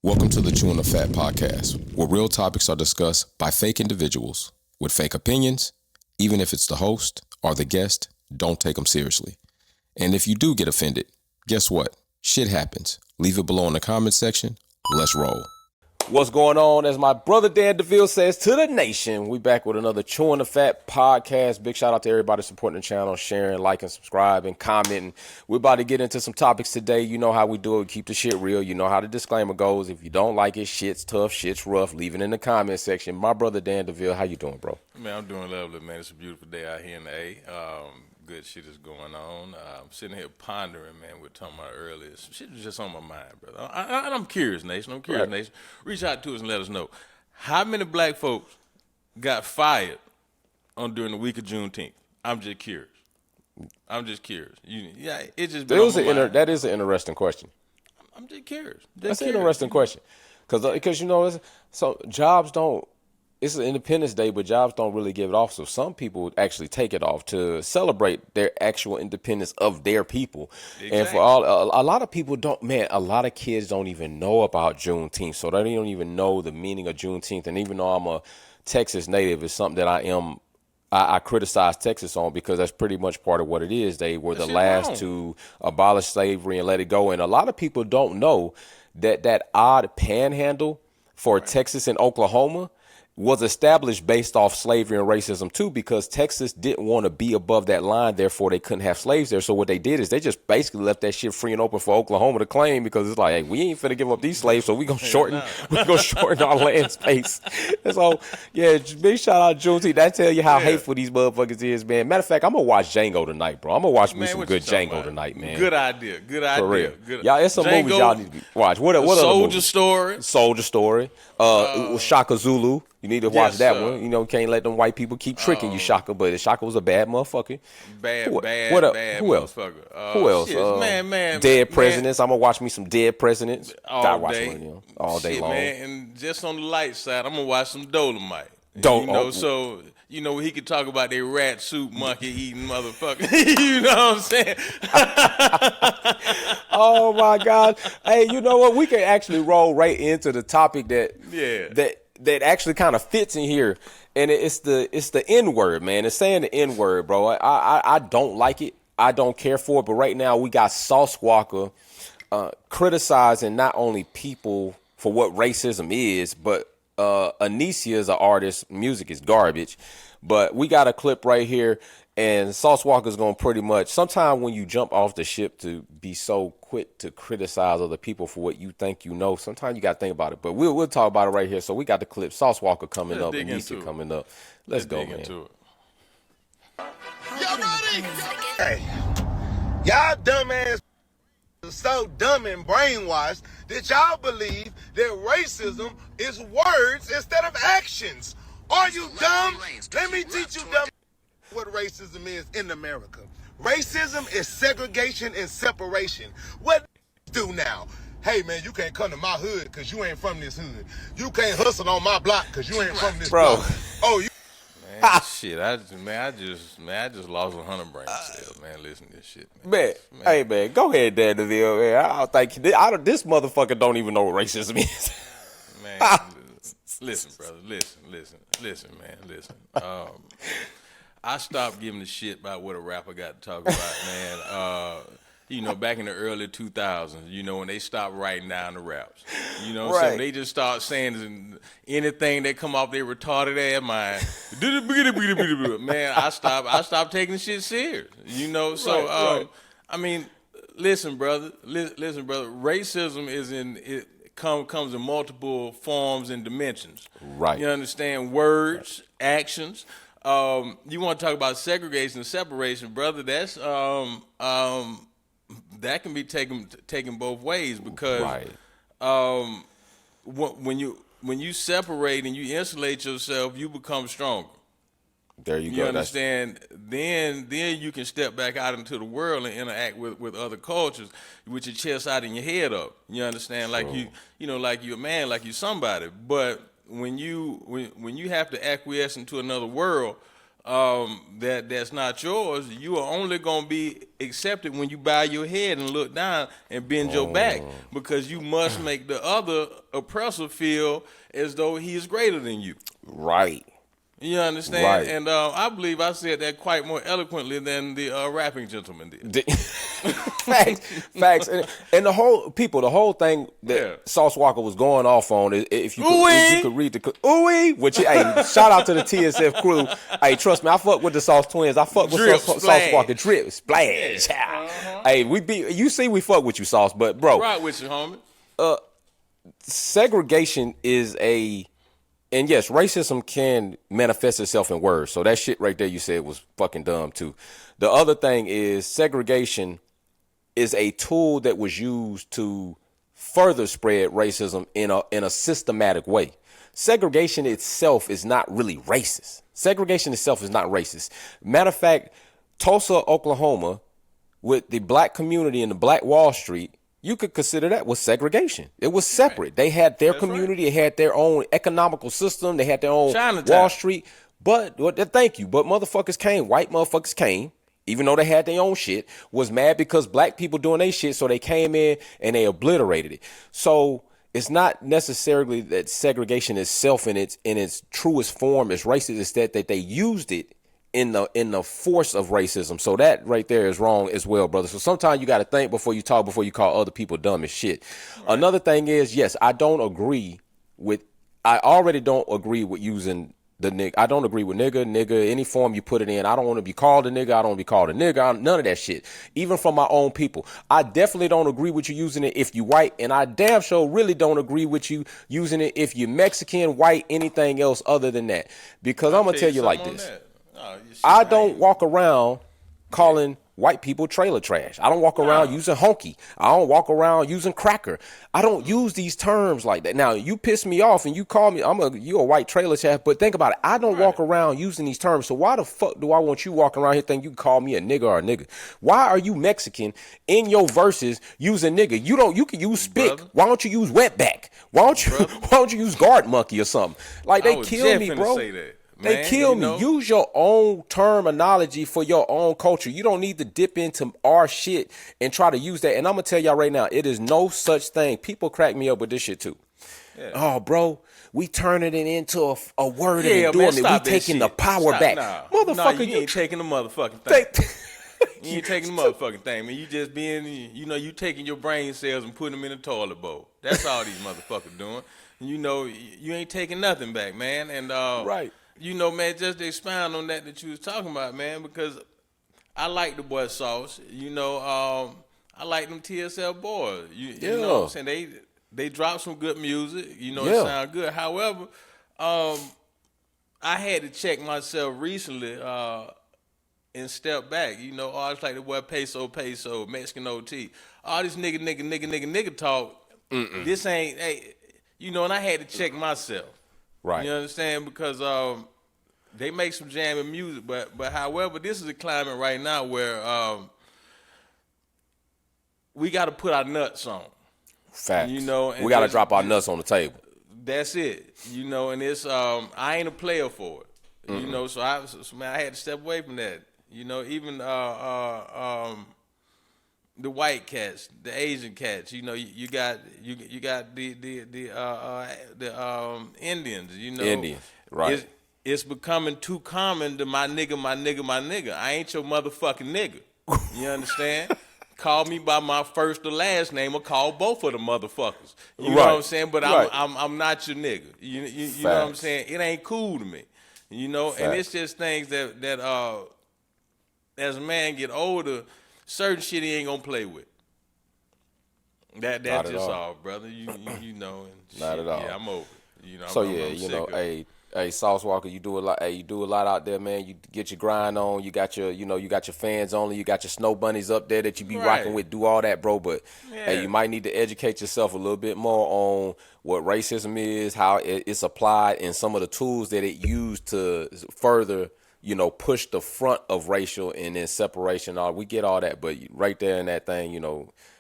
Welcome to the Chewing the Fat podcast, where real topics are discussed by fake individuals with fake opinions. Even if it's the host or the guest, don't take them seriously. And if you do get offended, guess what? Shit happens. Leave it below in the comment section. Let's roll. What's going on? As my brother Dan DeVille says to the nation, we back with another Chewing the Fat podcast. Big shout out to everybody supporting the channel, sharing, liking, subscribing, commenting. We're about to get into some topics today. You know how we do it. Keep the shit real. You know how the disclaimer goes. If you don't like it, shit's tough, shit's rough. Leave it in the comment section. My brother Dan DeVille, how you doing, bro? Man, I'm doing lovely, man. It's a beautiful day out here in the A. Good shit is going on. I'm sitting here pondering, man, we're talking about earlier. Some shit is just on my mind, brother. I'm curious, Nation. I'm curious, Nation. Reach out to us and let us know. How many black folks got fired during the week of Juneteenth? I'm just curious. It's just That is an interesting question. I'm just curious. That's an interesting question. Because you know, jobs don't, it's an Independence Day, but jobs don't really give it off. So some people actually take it off to celebrate their actual independence of their people. Exactly. And for a lot of people a lot of kids don't even know about Juneteenth. So they don't even know the meaning of Juneteenth. And even though I'm a Texas native, it's something that I criticize Texas on, because that's pretty much part of what it is. They were the last to abolish slavery and let it go. And a lot of people don't know that odd panhandle for Texas and Oklahoma was established based off slavery and racism too, because Texas didn't want to be above that line, therefore they couldn't have slaves there. So what they did is they just basically left that shit free and open for Oklahoma to claim, because it's like, hey, we ain't finna give up these slaves, so we gonna shorten our land space. And so yeah, big shout out Juneteenth. That tell you how hateful these motherfuckers is, man. Matter of fact, I'm gonna watch Django tonight, bro. I'm gonna watch me some good Django tonight, man. Good idea. For real. Y'all, it's some movies y'all need to watch. What Soldier Story. Soldier Story. Shaka Zulu. You need to watch that one. You know, can't let them white people keep tricking you, Shaka. But Shaka was a bad motherfucker. Bad Who else? Motherfucker. Who else? Man. Dead Presidents. I'm gonna watch me some Dead Presidents. All day. All day long. Man. And just on the light side, I'm gonna watch some Dolomite. So you know, he could talk about their rat soup monkey eating motherfucker. You know what I'm saying? Oh my God. Hey, you know what? We can actually roll right into the topic that actually kind of fits in here, and it's the N-word, man. It's saying the N-word, bro. I don't like it. I don't care for it. But right now we got Sauce Walka criticizing not only people for what racism is, but Anycia is an artist. Music is garbage. But we got a clip right here, and Sauce Walka is going to pretty much, sometime when you jump off the ship to be so quick to criticize other people for what you think you know, sometimes you got to think about it. But we'll talk about it right here. So we got the clip. Sauce Walka coming up, Anycia coming up. Let's go, man. Y'all ready? Hey, y'all dumbass are so dumb and brainwashed that y'all believe that racism is words instead of actions. Are you dumb? Let me teach you dumb what racism is in America. Racism is segregation and separation. What do now? Hey man, you can't come to my hood because you ain't from this hood. You can't hustle on my block because you ain't from this block. Oh, you. Man, shit, I just lost 100 brain cells, man. Listen to this shit, man. Hey man, go ahead, Dan DeVille. Man. I don't think this motherfucker don't even know what racism is. Man, listen, brother. Listen, man. I stopped giving a shit about what a rapper got to talk about, man. You know, back in the early 2000s, you know, when they stopped writing down the raps. You know what I'm saying? They just start saying anything that come off their retarded ass mind. Man, I stopped taking the shit serious. You know, so I mean, listen, brother. Racism comes in multiple forms and dimensions. Right. You understand? Words, actions. You want to talk about segregation and separation, brother? That's that can be taken both ways, because when you separate and you insulate yourself, you become stronger. There you go. You understand? Then you can step back out into the world and interact with other cultures with your chest out and your head up. You understand? Like like you're a man, like you somebody. But when you have to acquiesce into another world, that's not yours, you are only gonna be accepted when you bow your head and look down and bend your back, because you must make the other oppressor feel as though he is greater than you. Right. You understand? Right. And I believe I said that quite more eloquently than the rapping gentleman did. Facts. And the whole thing that Sauce Walka was going off on, if you could read the ooh-wee, which hey, shout out to the TSF crew. Hey, trust me, I fuck with the Sauce Twins. I fuck with Sauce Walka. Drip, splash. Hey, we fuck with you, Sauce, but bro, right with you, homie. Segregation is and yes, racism can manifest itself in words. So that shit right there you said was fucking dumb too. The other thing is segregation is a tool that was used to further spread racism in a systematic way. Segregation itself is not really racist. Segregation itself is not racist. Matter of fact, Tulsa, Oklahoma, with the black community and the Black Wall Street, you could consider that was segregation. It was separate. Right. They had their community. Right. They had their own economical system. They had their own Chinatown. Wall Street. But thank you. But motherfuckers came. White motherfuckers came, even though they had their own shit, was mad because black people doing their shit. So they came in and they obliterated it. So it's not necessarily that segregation itself in its truest form is racist. It's that they used it in the force of racism. So that right there is wrong as well, brother. So sometimes you got to think before you talk, before you call other people dumb as shit. Right. Another thing is, yes, I already don't agree with using the nigga. I don't agree with nigga, any form you put it in. I don't want to be called a nigga. I don't want to be called a nigga. None of that shit. Even from my own people. I definitely don't agree with you using it if you white, and I damn sure really don't agree with you using it if you're Mexican, white, anything else other than that. Because I'm going to tell you like this. I don't walk around calling white people trailer trash. I don't walk around using honky. I don't walk around using cracker. I don't use these terms like that. Now, you piss me off and you call me, you a white trailer trash, but think about it. I don't walk around using these terms. So why the fuck do I want you walking around here thinking you can call me a nigga or a nigga? Why are you Mexican in your verses using nigga? You can use spick. Brother. Why don't you use wetback? Why don't you use guard monkey or something? Like they kill me, bro. Say that. They kill me. Use your own terminology for your own culture. You don't need to dip into our shit and try to use that. And I'm going to tell y'all right now, it is no such thing. People crack me up with this shit too. Yeah. Oh, bro, we turning it into a word and doing it. We taking the power back. Nah. Motherfucker, you ain't taking the motherfucking thing. You ain't taking the motherfucking thing, man. You just you taking your brain cells and putting them in a toilet bowl. That's all these motherfuckers doing. You ain't taking nothing back, man. And right. Man, just to expound on that you was talking about, man, because I like the boy Sauce. I like them TSL boys. You know what I'm saying? They drop some good music. It sound good. However, I had to check myself recently and step back. It's like the boy Peso, Mexican OT. All this nigga talk. This ain't, and I had to check myself. Right. You understand? Because they make some jamming music, but however, this is a climate right now where we got to put our nuts on. Facts. And we got to drop our nuts on the table. That's it. And it's I ain't a player for it. So I had to step away from that. Even the white cats, the Asian cats. You got the Indians. Indians, right? It's becoming too common to my nigga. I ain't your motherfucking nigga. You understand? Call me by my first or last name, or call both of the motherfuckers. You know what I'm saying? But I'm not your nigga. You know what I'm saying? It ain't cool to me. And it's just things that as a man get older, certain shit he ain't gonna play with. That's just all, brother. And not at all. Yeah, I'm over it. So I'm hey, Sauce Walka, you do a lot. Hey, you do a lot out there, man. You get your grind on. You got your, you got your fans only. You got your snow bunnies up there that you be rocking with. Do all that, bro. But hey, you might need to educate yourself a little bit more on what racism is, how it's applied, and some of the tools that it used to further, push the front of racial and then separation. We get all that, but right there in that thing,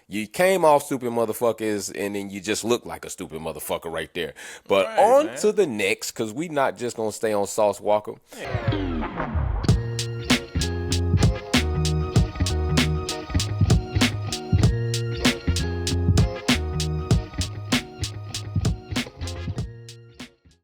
you came off stupid motherfuckers, and then you just look like a stupid motherfucker right there. But to the next, because we not just going to stay on Sauce Walka. Yeah.